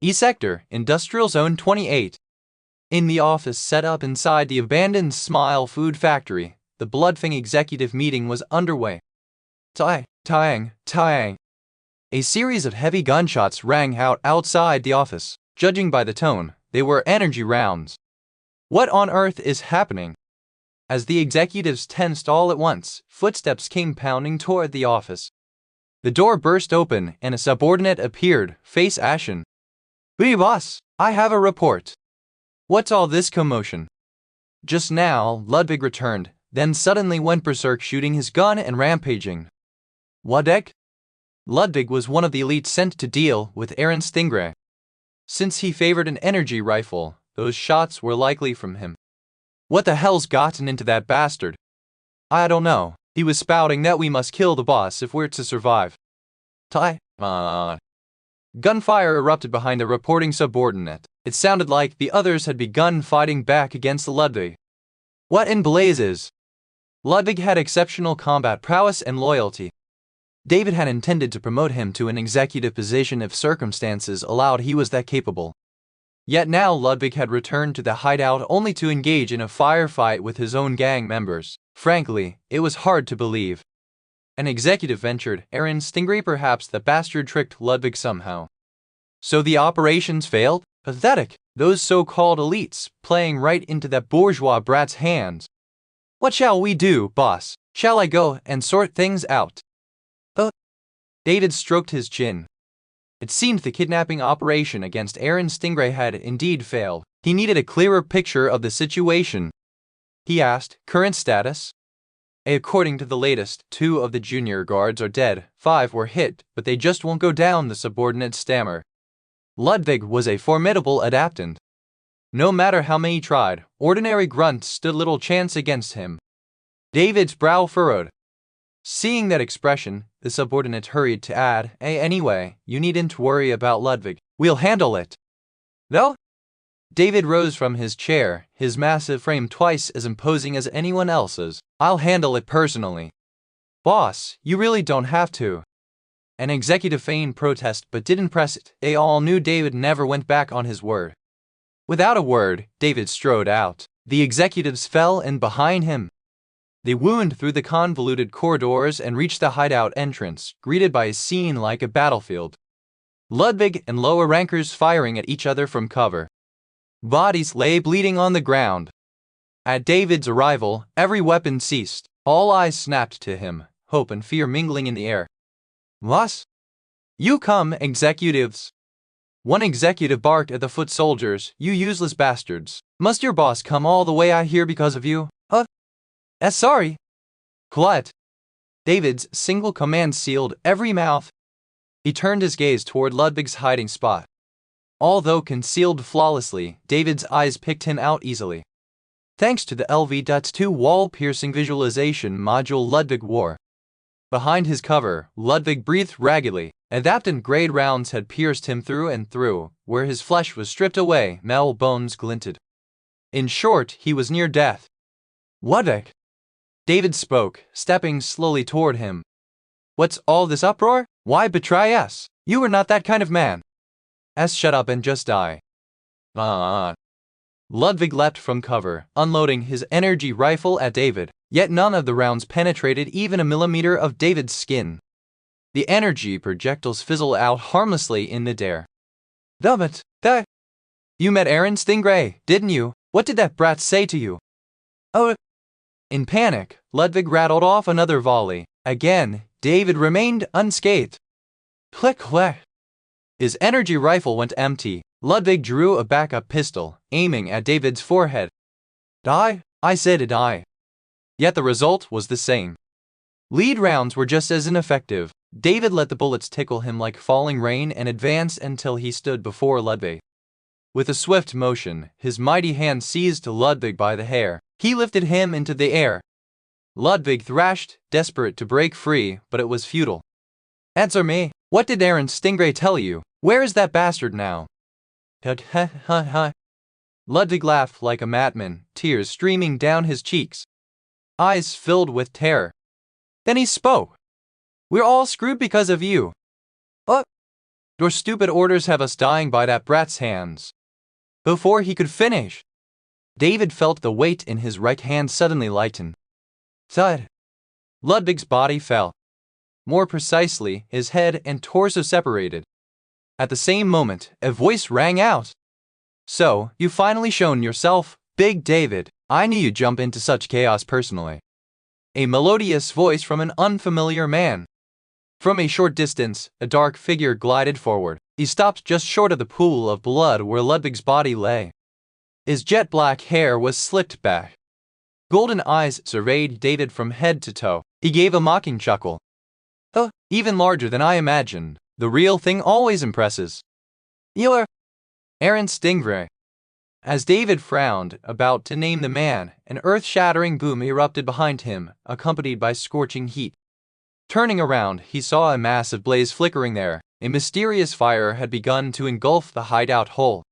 E-Sector, Industrial Zone 28. In the office set up inside the abandoned Smile Food Factory, the Bloodfang executive meeting was underway. Tang. A series of heavy gunshots rang out outside the office. Judging by the tone, they were energy rounds. What on earth is happening? As the executives tensed all at once, footsteps came pounding toward the office. The door burst open and a subordinate appeared, face ashen. "Hey boss, I have a report." "What's all this commotion?" Just now, Ludwig returned, then suddenly went berserk, shooting his gun and rampaging. "Wadek?" Ludwig was one of the elite sent to deal with Aaron Stingray. Since he favored an energy rifle, those shots were likely from him. "What the hell's gotten into that bastard?" "I don't know. He was spouting that we must kill the boss if we're to survive." Gunfire erupted behind the reporting subordinate. It sounded like the others had begun fighting back against Ludwig. What in blazes? Ludwig had exceptional combat prowess and loyalty. David had intended to promote him to an executive position if circumstances allowed. He was that capable. Yet now Ludwig had returned to the hideout only to engage in a firefight with his own gang members. Frankly, it was hard to believe. An executive ventured, Aaron Stingray. Perhaps the bastard tricked Ludwig somehow. So the operations failed? Pathetic. Those so-called elites playing right into that bourgeois brat's hands. "What shall we do, boss? Shall I go and sort things out?" David stroked his chin. It seemed the kidnapping operation against Aaron Stingray had indeed failed. He needed a clearer picture of the situation. He asked, "Current status?" "According to the latest, 2 of the junior guards are dead, 5 were hit, but they just won't go down," the subordinate stammered. Ludwig was a formidable adaptant. No matter how many tried, ordinary grunts stood little chance against him. David's brow furrowed. Seeing that expression, the subordinate hurried to add, "Anyway, you needn't worry about Ludwig. We'll handle it." "No?" David rose from his chair, his massive frame twice as imposing as anyone else's. "I'll handle it personally." "Boss, you really don't have to." An executive feigned protest but didn't press it. They all knew David never went back on his word. Without a word, David strode out. The executives fell in behind him. They wound through the convoluted corridors and reached the hideout entrance, greeted by a scene like a battlefield. Ludwig and lower rankers firing at each other from cover. Bodies lay bleeding on the ground. At David's arrival, every weapon ceased. All eyes snapped to him, hope and fear mingling in the air. "Boss? You come, executives." One executive barked at the foot soldiers, "You useless bastards. Must your boss come all the way out here because of you?" Sorry." "Quiet." David's single command sealed every mouth. He turned his gaze toward Ludwig's hiding spot. Although concealed flawlessly, David's eyes picked him out easily. Thanks to the LV.2 wall-piercing visualization module Ludwig wore. Behind his cover, Ludwig breathed raggedly. Adaptant-grade rounds had pierced him through and through. Where his flesh was stripped away, metal bones glinted. In short, he was near death. "Ludwig?" David spoke, stepping slowly toward him. "What's all this uproar? Why betray us? You are not that kind of man." Shut up and just die." Ludwig leapt from cover, unloading his energy rifle at David, yet none of the rounds penetrated even a millimeter of David's skin. The energy projectiles fizzled out harmlessly in midair. You met Aaron Stingray, didn't you? What did that brat say to you?" In panic, Ludwig rattled off another volley. Again, David remained unscathed. Click. His energy rifle went empty. Ludwig drew a backup pistol, aiming at David's forehead. "Die?" I said die. Yet the result was the same. Lead rounds were just as ineffective. David let the bullets tickle him like falling rain and advanced until he stood before Ludwig. With a swift motion, his mighty hand seized Ludwig by the hair. He lifted him into the air. Ludwig thrashed, desperate to break free, but it was futile. "Answer me. What did Aaron Stingray tell you? Where is that bastard now?" Ludwig laughed like a madman, tears streaming down his cheeks. Eyes filled with terror. Then he spoke. "We're all screwed because of you." Your stupid orders have us dying by that brat's hands. Before he could finish, David felt the weight in his right hand suddenly lighten. Thud. Ludwig's body fell. More precisely, his head and torso separated. At the same moment, a voice rang out. So, you've finally shown yourself, Big David. I knew you'd jump into such chaos personally. A melodious voice from an unfamiliar man. From a short distance, a dark figure glided forward. He stopped just short of the pool of blood where Ludwig's body lay. His jet-black hair was slicked back. Golden eyes surveyed David from head to toe. He gave a mocking chuckle. Oh, even larger than I imagined. The real thing always impresses. You're Aaron Stingray. As David frowned, about to name the man, an earth-shattering boom erupted behind him, accompanied by scorching heat. Turning around, he saw a massive blaze flickering there. A mysterious fire had begun to engulf the hideout hole.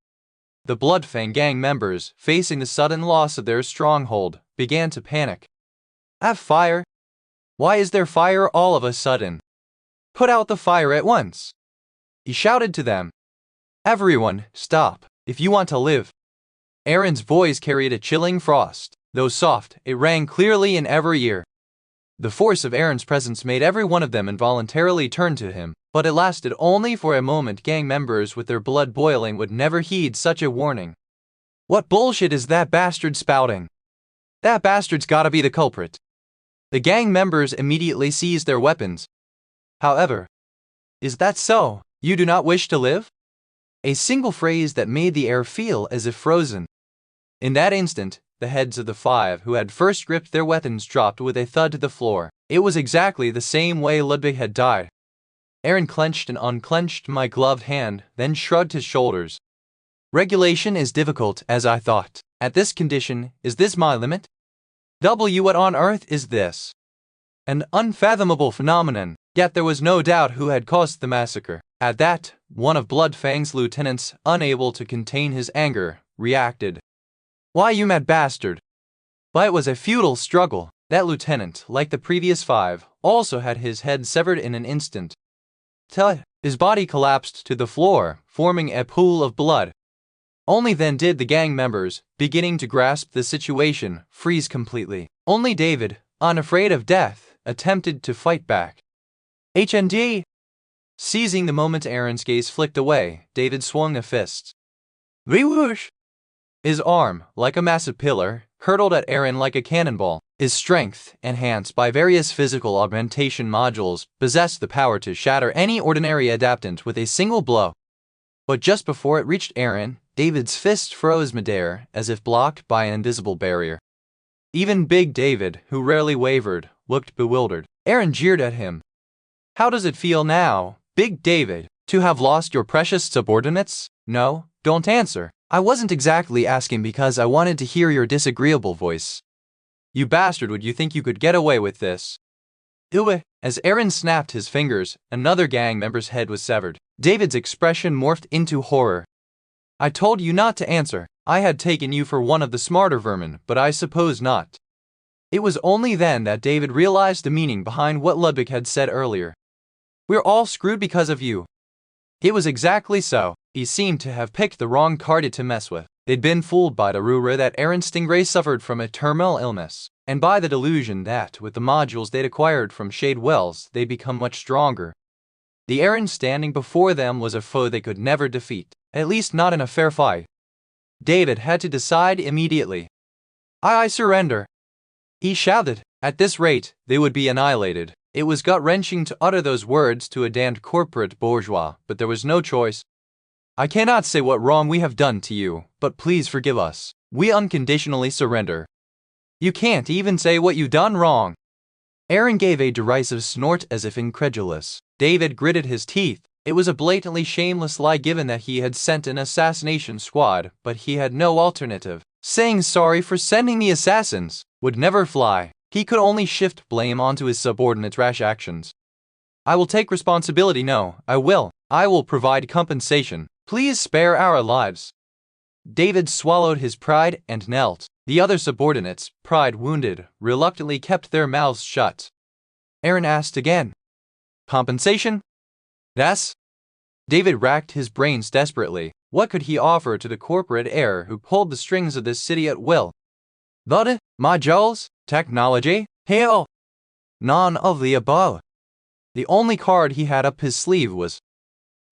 The Bloodfang gang members, facing the sudden loss of their stronghold, began to panic. Have fire? Why is there fire all of a sudden? Put out the fire at once. He shouted to them. Everyone, stop, if you want to live. Aaron's voice carried a chilling frost. Though soft, it rang clearly in every ear. The force of Aaron's presence made every one of them involuntarily turn to him, but it lasted only for a moment. Gang members with their blood boiling would never heed such a warning. What bullshit is that bastard spouting? That bastard's gotta be the culprit. The gang members immediately seized their weapons. However, is that so? You do not wish to live? A single phrase that made the air feel as if frozen. In that instant, the heads of the five who had first gripped their weapons dropped with a thud to the floor. It was exactly the same way Ludwig had died. Aaron clenched and unclenched my gloved hand, then shrugged his shoulders. Regulation is difficult, as I thought. At this condition, is this my limit? What on earth is this? An unfathomable phenomenon, yet there was no doubt who had caused the massacre. At that, one of Bloodfang's lieutenants, unable to contain his anger, reacted. Why, you mad bastard! But it was a futile struggle. That lieutenant, like the previous five, also had his head severed in an instant. His body collapsed to the floor, forming a pool of blood. Only then did the gang members, beginning to grasp the situation, freeze completely. Only David, unafraid of death, attempted to fight back. HND! Seizing the moment Aaron's gaze flicked away, David swung a fist. Whoosh! His arm, like a massive pillar, hurtled at Aaron like a cannonball. His strength, enhanced by various physical augmentation modules, possessed the power to shatter any ordinary adaptant with a single blow. But just before it reached Aaron, David's fist froze midair, as if blocked by an invisible barrier. Even Big David, who rarely wavered, looked bewildered. Aaron jeered at him. How does it feel now, Big David, to have lost your precious subordinates? No, don't answer. I wasn't exactly asking because I wanted to hear your disagreeable voice. You bastard, would you think you could get away with this? As Aaron snapped his fingers, another gang member's head was severed. David's expression morphed into horror. I told you not to answer. I had taken you for one of the smarter vermin, but I suppose not. It was only then that David realized the meaning behind what Ludwig had said earlier. We're all screwed because of you. It was exactly so. He seemed to have picked the wrong target to mess with. They'd been fooled by the rumor that Aaron Stingray suffered from a terminal illness, and by the delusion that, with the modules they'd acquired from Shade Wells, they'd become much stronger. The Aaron standing before them was a foe they could never defeat, at least not in a fair fight. David had to decide immediately. I surrender. He shouted. At this rate, they would be annihilated. It was gut-wrenching to utter those words to a damned corporate bourgeois, but there was no choice. I cannot say what wrong we have done to you, but please forgive us. We unconditionally surrender. You can't even say what you've done wrong. Aaron gave a derisive snort as if incredulous. David gritted his teeth. It was a blatantly shameless lie given that he had sent an assassination squad, but he had no alternative. Saying sorry for sending the assassins would never fly. He could only shift blame onto his subordinates' rash actions. I will take responsibility. No, I will. I will provide compensation. Please spare our lives. David swallowed his pride and knelt. The other subordinates, pride wounded, reluctantly kept their mouths shut. Aaron asked again. Compensation? Yes? David racked his brains desperately. What could he offer to the corporate heir who pulled the strings of this city at will? The modules? Technology? Hell! None of the above. The only card he had up his sleeve was,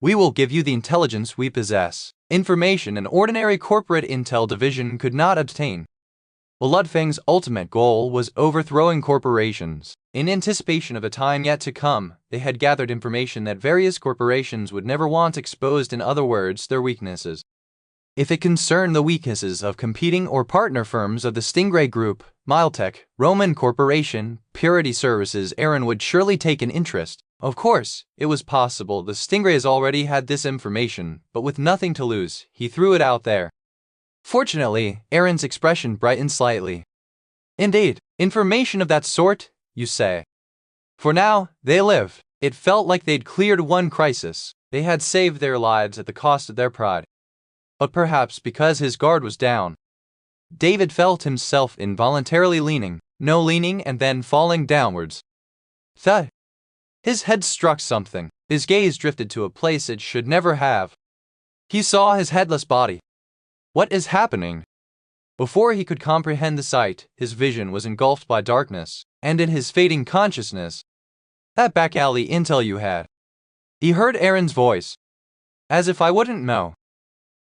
"We will give you the intelligence we possess, information an ordinary corporate intel division could not obtain." Ludfeng's ultimate goal was overthrowing corporations. In anticipation of a time yet to come, they had gathered information that various corporations would never want exposed, in other words, their weaknesses. If it concerned the weaknesses of competing or partner firms of the Stingray Group, Miltech, Roman Corporation, Purity Services, Aaron would surely take an interest. Of course, it was possible the Stingrays already had this information, but with nothing to lose, he threw it out there. Fortunately, Aaron's expression brightened slightly. "Indeed, information of that sort, you say?" For now, they lived. It felt like they'd cleared one crisis. They had saved their lives at the cost of their pride. But perhaps because his guard was down, David felt himself involuntarily leaning and then falling downwards. Thud! His head struck something. His gaze drifted to a place it should never have. He saw his headless body. What is happening? Before he could comprehend the sight, his vision was engulfed by darkness, and in his fading consciousness, "That back alley intel you had." He heard Aaron's voice. "As if I wouldn't know."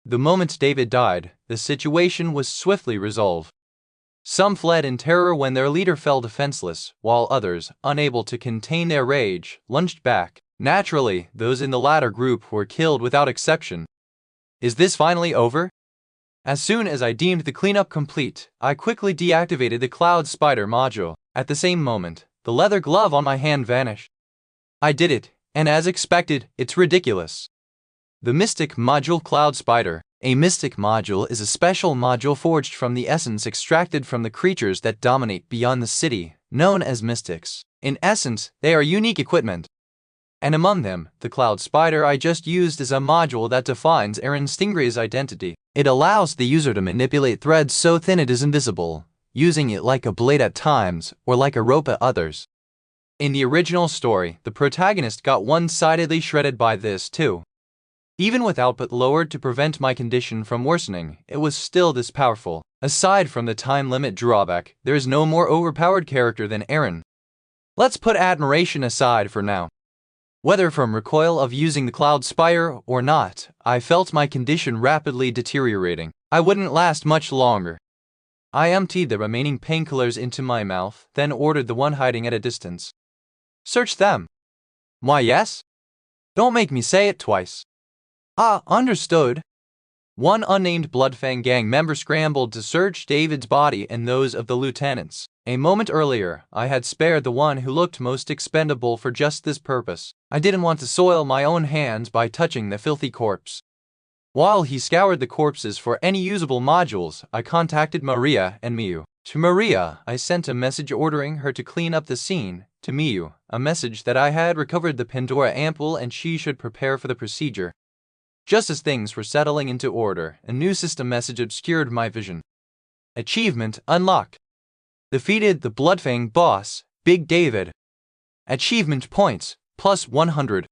The moment David died, the situation was swiftly resolved. Some fled in terror when their leader fell defenseless, while others, unable to contain their rage, lunged back. Naturally, those in the latter group were killed without exception. Is this finally over? As soon as I deemed the cleanup complete, I quickly deactivated the Cloud Spider module. At the same moment, the leather glove on my hand vanished. I did it, and as expected, it's ridiculous. The Mystic Module Cloud Spider. A Mystic Module is a special module forged from the essence extracted from the creatures that dominate beyond the city, known as Mystics. In essence, they are unique equipment. And among them, the Cloud Spider I just used is a module that defines Aaron Stingray's identity. It allows the user to manipulate threads so thin it is invisible, using it like a blade at times, or like a rope at others. In the original story, the protagonist got one-sidedly shredded by this too. Even with output lowered to prevent my condition from worsening, it was still this powerful. Aside from the time limit drawback, there is no more overpowered character than Aaron. Let's put admiration aside for now. Whether from recoil of using the Cloud Spire or not, I felt my condition rapidly deteriorating. I wouldn't last much longer. I emptied the remaining painkillers into my mouth, then ordered the one hiding at a distance. "Search them." "Why, yes?" "Don't make me say it twice." "Ah, understood." One unnamed Bloodfang gang member scrambled to search David's body and those of the lieutenants. A moment earlier, I had spared the one who looked most expendable for just this purpose. I didn't want to soil my own hands by touching the filthy corpse. While he scoured the corpses for any usable modules, I contacted Maria and Miyu. To Maria, I sent a message ordering her to clean up the scene. To Miyu, a message that I had recovered the Pandora ampoule and she should prepare for the procedure. Just as things were settling into order, a new system message obscured my vision. Achievement unlocked. Defeated the Bloodfang boss, Big David. Achievement points, +100.